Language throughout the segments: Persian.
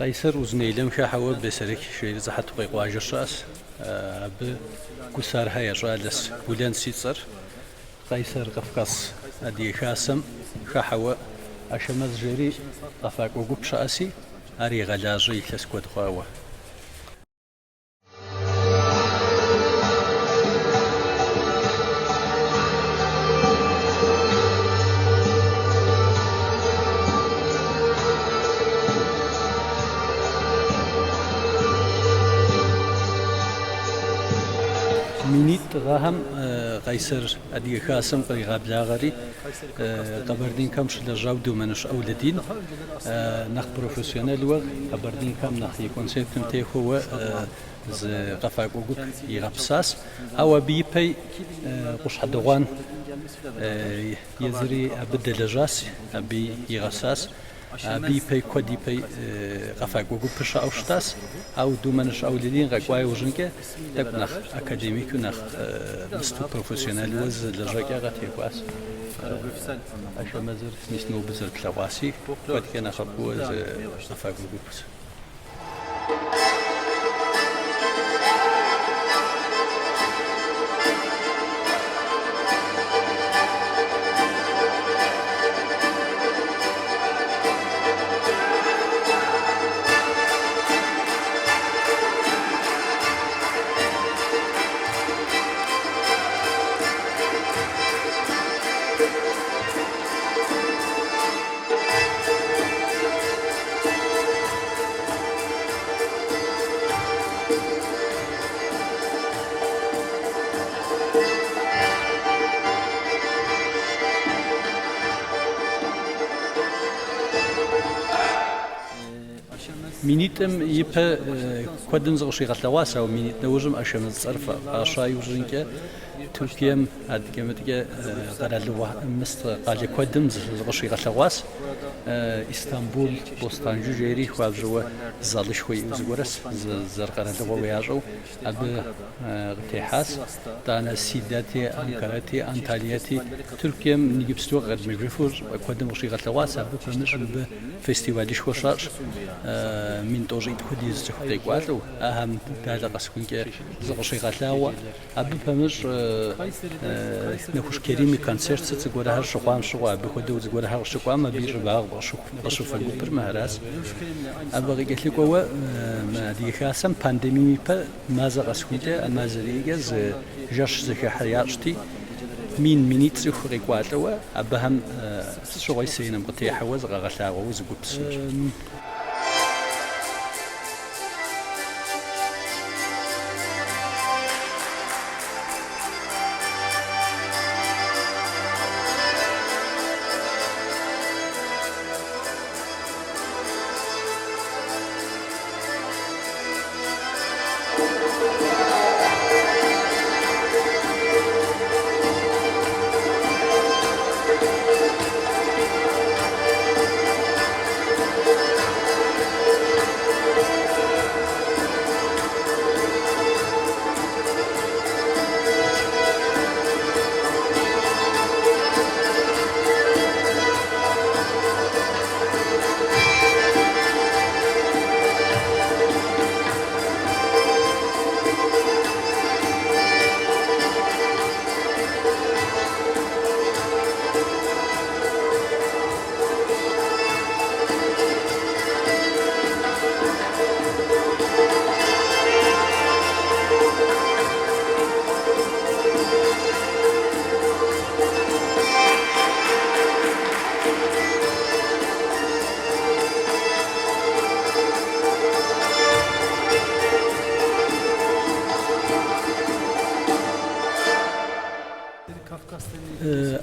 قيصر وزنيلم شاحوا بسرك شيء زحت قيق واجر شاس بكسر هيا رالس بولان سيصر قيصر قفقاس أدي خاسم شاحوا أشمز جري قفاق وقب شاسي أري غلاجي تسكوت خاوة مينيت غاهم قيصر أدي خاسم قريغا بلاغري قبردين كم شل جاودو منش أولدين نخ بروفيسيونيل وغ قبردين كم نخ يكونسيبت متيخو ز قفاق وقوب يغبساس أو بيبي قش حدوان يزري أبدل جاس أبي يغساس بيبي كودي بي قفاق وقوب بشا أوشتاس أو دومنش أولدين غاقواي وجنكي تبنخ أكاديميك ونخ مستو بروفيسيونيل وز لجاكي غاتي كواس أشو مزر نسنو بزر تلواسي ودكي نخبو وز قفاق وقوب بس مينيتم يبقى كودن زغشي غتلواسا ومينيت نوجم أشمل صرفة قاشاي وجنكا تركيا هاد كمتك قرالوا مست قال كودن زغشي غتلواس اسطنبول بوستانجو جيري خوابجوا زالش خوي زغورس زرقرالوا وياجو اب غتيحاس دانا سيداتي انكراتي انتالياتي تركيا نيجبستو غير ميغريفور كودن زغشي غتلواس اب فمش فيستيفال شوشاش من توجد خديز تخدي قالوا أهم هذا قسكون كي زغشي غتلاوا أبي فمش نخش كريمي كونسرت تقول هذا شقام شقام بخدو تقول هذا شقام ما بير بعض بشوف الجبر مهراس أبغى قلت لك هو ما دي خاسم بانديمي ما زغسكون كي ما زريجز جش زك حياتي مين مينيت زخري قالوا أبهم شغل سينم قتي حوز غتلاوا وزقبس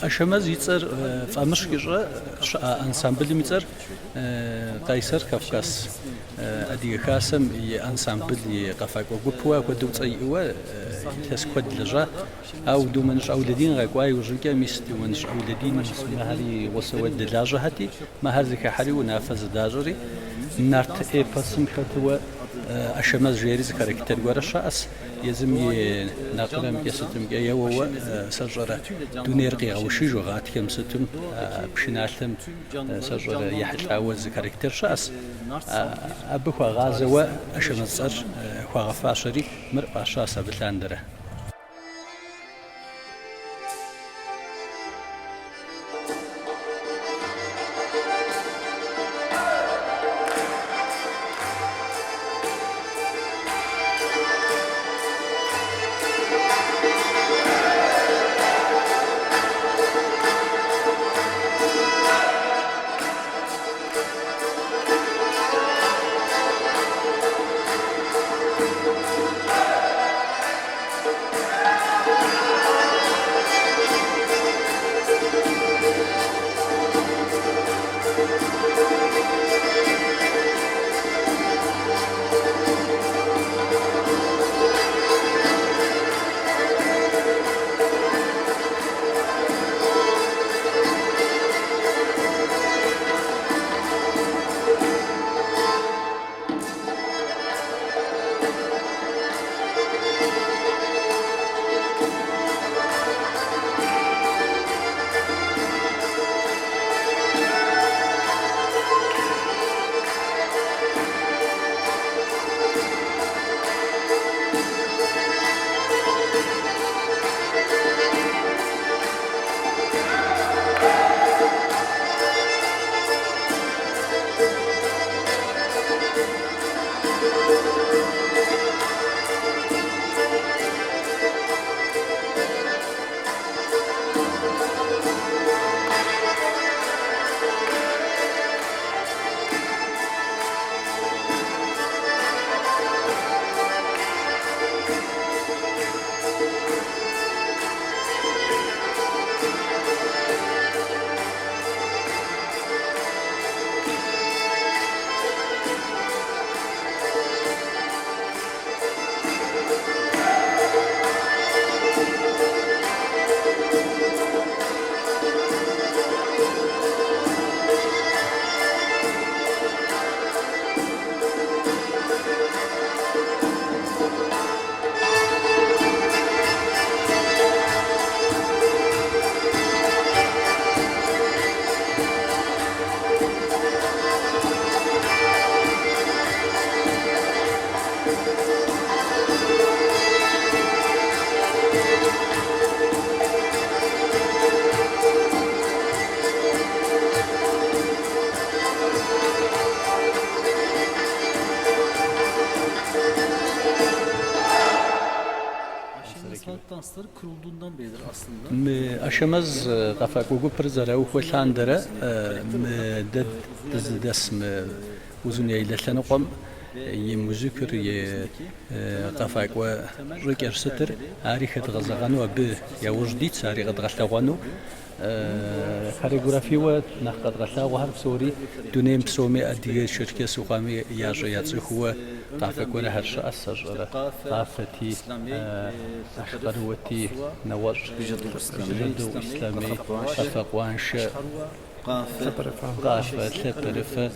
أشمز يصير فمش كذا أنسامبل يصير قيصر كافكاس أدي خاسم أنسامبل يقفق وجوبوا ودوت أيوة تسكت لجا أو دومنش أولادين غاقواي وجنكا ميست دومنش أولادين مهاري وسواد دلاجة هاتي مهار ذيك حري ونافذ داجري نارت إيه بسم كتوا أشمز جيريز كاركتر ورشاس يزمي ناقرم كستم جيوه سجرة دونير قيغوشي جوغات كم ستم بشناتم سجرة يحل عوز كاركتر شاس أبوه غازوا أشمز صر خواغفاشري مرقى شاسة بتلاندره dansları kurulduğundan beridir aslında. Aşamaz kafa kugu pırzara uğulaşandara desm uzun yaylasını qam يموزكر قفاك ورجع ستر عاريخة غزغانو ب يوجديت ساري قد غلطوانو خارجورافي و نقد غلطوا هرب سوري دونيم بسومي أدي شركة سوقامي ياجيات هو قافك ولا هرش أسجرة قافتي أحقروتي نور جدو إسلامي قفاق وانش قافة تبرفة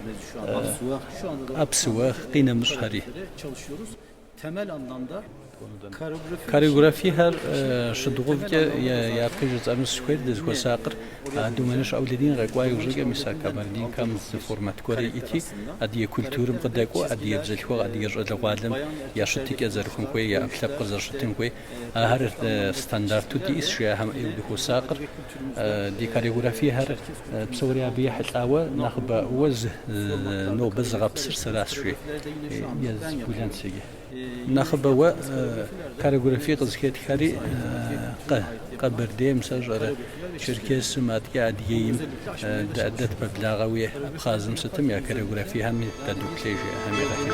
أبسوة قينا مشهري çalışıyoruz. Temel anlamda كاريغرافي هر شدغوف يا قيجز أمس شوية دزكو ساقر دومنش أولادين غاقواي وجوجا مساكا مردين كام فورمات كوري إتي أدي كولتورم قداكو أدي بزلكو أدي رجل قادم يا شتيك أزركم كوي يا أبلاب قزر شتين كوي هر ستاندارتو دي إسشيا هم إبدكو ساقر دي كاريغرافي هر بسوريا بيا حتلاوة نخبا وز نو بزغا بسر سراس شوي يز بولان سيجي نخبا كاريغرافي قزكيت خاري قبرديم سجرة شركة سمات قاعدين دعدت ببلاغوية خازم ستم يا كاريغرافي هم تدوكليجي هم يغفي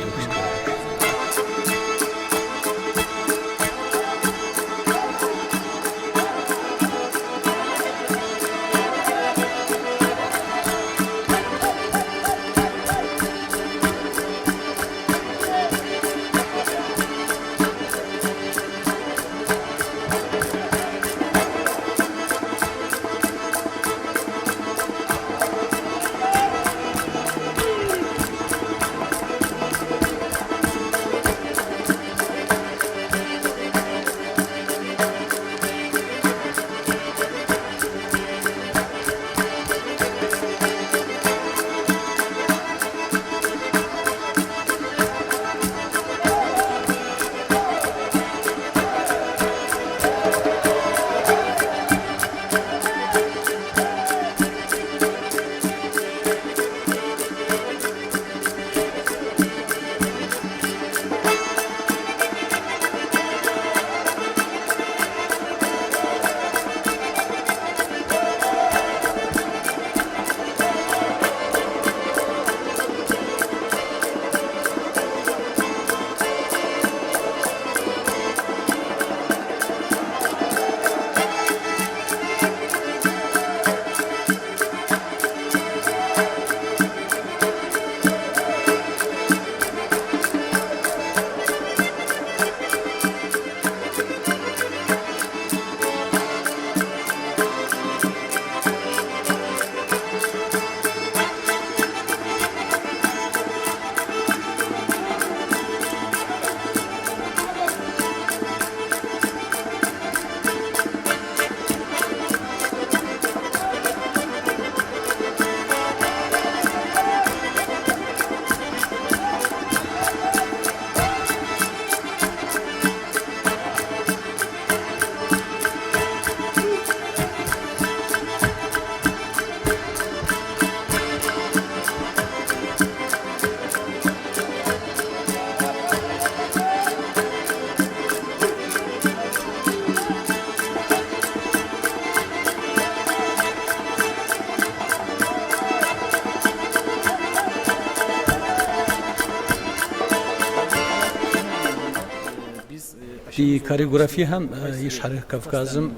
دي كاريغرافي هم يشحر كافكازم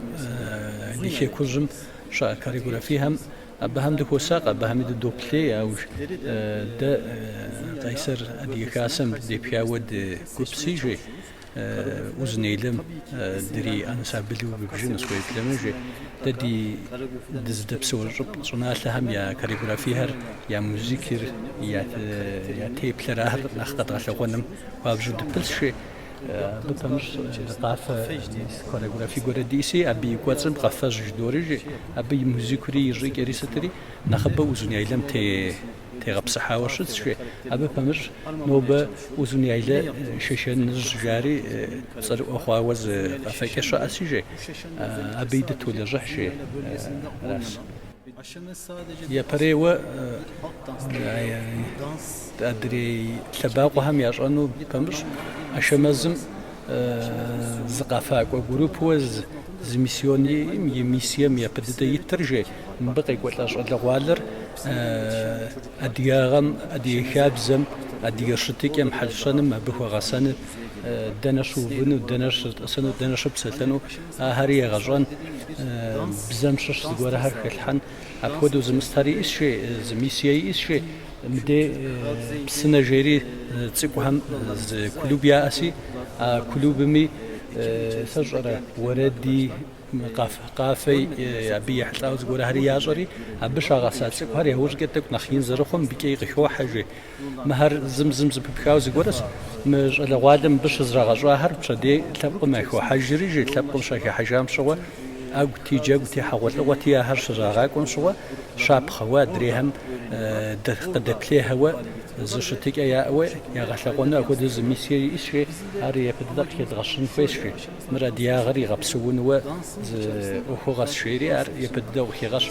ليشي كوجم شا كاريغرافي هم بهم دو وساق بهم دو دوبلي او ده قيصر دي كاسم دي بياود كوبسيجي وزنيلم دري انا سابلو بجن سويت لمجي ددي دزد بسول رب صناعه هم يا كاريغرافي هر يا موزيكر يا تيب لراهر نخطط على غنم وابجو دبلشي بتمش قافة كاريغرافي قرديسي أبي قوتن قافة جدوري أبي موزيكري يجري كريستري نخبة وزني علم تغب صحة وشت شيء أبي بمش نوبة وزني علم شيشان نجاري صار أخواز قافة كشة أسيجي أبي دتول جحشي راس يا بريوة أدري تباقوا هم يجرنوا بمش أشمزم زقافة وجروب وز زميسيوني يميسيم يبدأ يترجع بقي قلت الغوالر أدياغم أديخابزم أديشتك يم حلشانم ما بهو غسان دنشو بنو دنش سنو دنش بسلتنو هاري غجان بزمشش زغور هر خلحن أبودو زمستاري إشي زميسيي إشي مدي بسنة جيري تسيقو هم كلوبيا أسي كلوبمي سجرة وردي قافي أبي حتى زغور هاري ياجري أبش غسات سيق هاري هوش قتك نخين زرخم بكي غخوا حاجة مهر زمزم ببكاو زغورس مش الوادم بش زرغجوا هر بشدي تبقى ما خوا حاجري جي تبقى مش حاجام شو أو تيجي وتي حول وتي هرش زراعكم شو شاب خوا دريهم قد بليه هوا زشتك يا أوي يا غشقنا أكود زميسي إيشي هاري بدك يتغشن فيشي مرة ديا غري غبسون و أخو غش شيري هر يبدأ وخيغش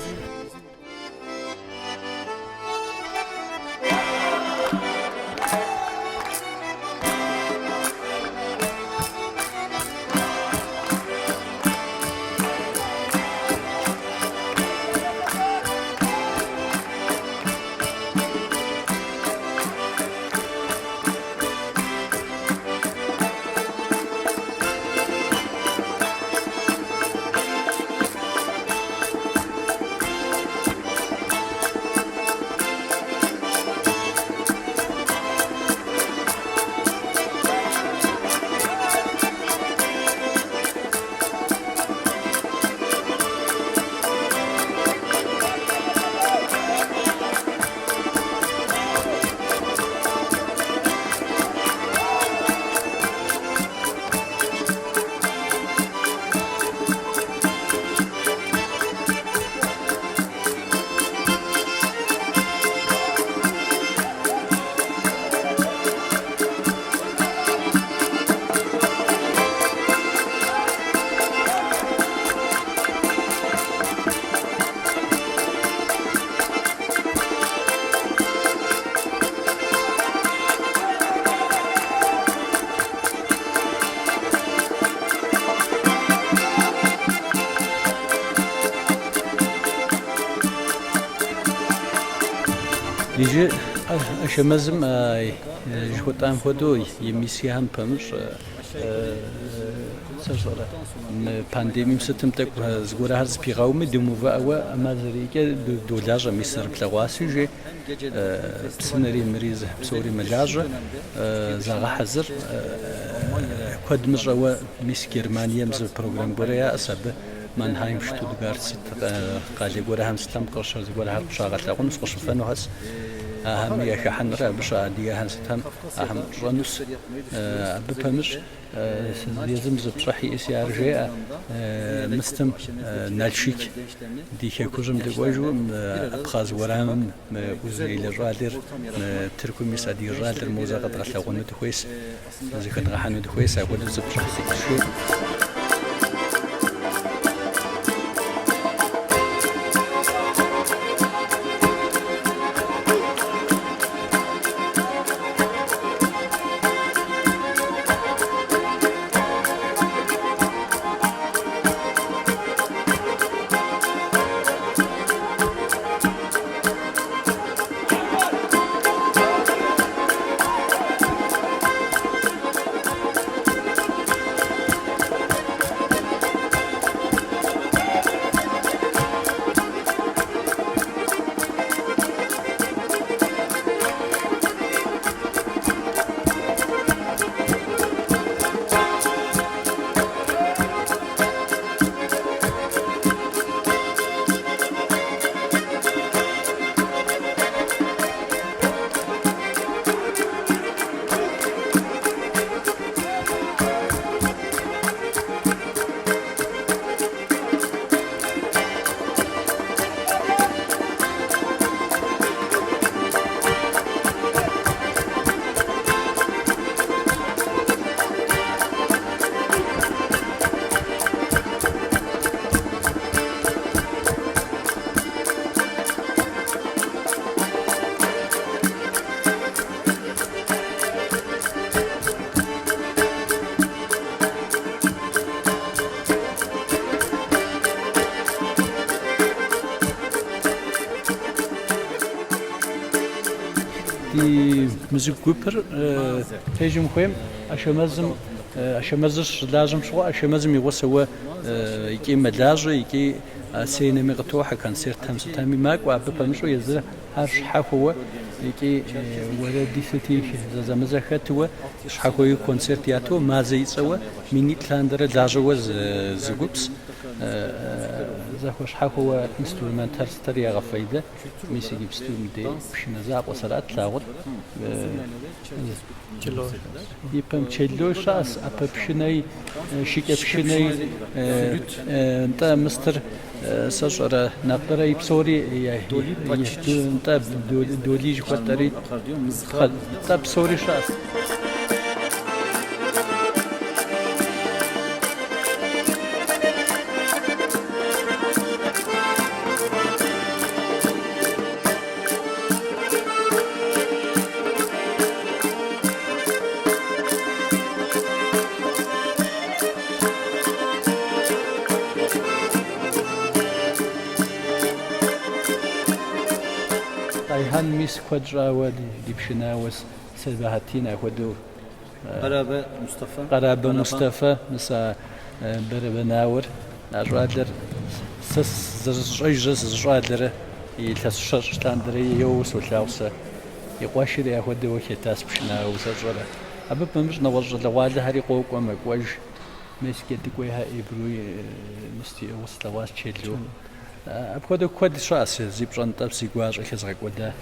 يجي أشمزم جوتام خدو يميسي هم بمش سجرة بانديمي ستم تك زغورة هرز بيغاومي دموفا أو أمازريكا دولاجة ميسر بلغواسي جي بسنري مريز بسوري ملاجة زاغا حزر كود مجروا ميس جرمانيا مز بروغرام بوريا أسب مانهايم شتوتغارت قالي غورا هم ستام قشر زغورا هر شاغت لقون سقش فنو هس أهم يا شحن رأي بشادية هنستهم أهم رنوس بفهمش لازم زبصحي إسيار جاء مستم نالشيك دي كوجم دواجو أبخاز ورام وزني للرادر تركو مسادي الرادر موزا قد غسلقون دخويس زي قد غحانو دخويس أقول زبصحي شيء دي مزيك كوبر هيجم خويم أشمزش لازم شو أشمزم يوسوا يكي مدلاجة يكي سينما قطوحة كان سير تامي ماك وعببامشو يزر هرش حاهو يكي ولدي ستي زمزخت هو شحاهو كونسرت ياتو ما زي سوا ميني تلاندر لاجوا زغوبس زاخوش حاهو انسترومنتال ستريا غفايده ميسي جيبستو ميدي بشنا زاق وصلات لاغد يبم تشيلو شاس ابا بشناي شيك بشناي انت مستر سجرة نقدر يبصوري انت دوليج خطري طب بصوري شاس هان ميس كوادرا ودي بشناوس سبهاتينا ودو قرابة مصطفى مسا بربناور نجوادر سس زرجز زرادر يتسشر تاندري يوس وتلاوسا يقاشر يا ودو كيتاس بشناوس زرا أبى بمش نوجه لواده هري قوق وما قوج مسكت قويها إبروي مستي وستواس تشيلو أبغى كود شاس زيبران تبسي قواج أخذ قوده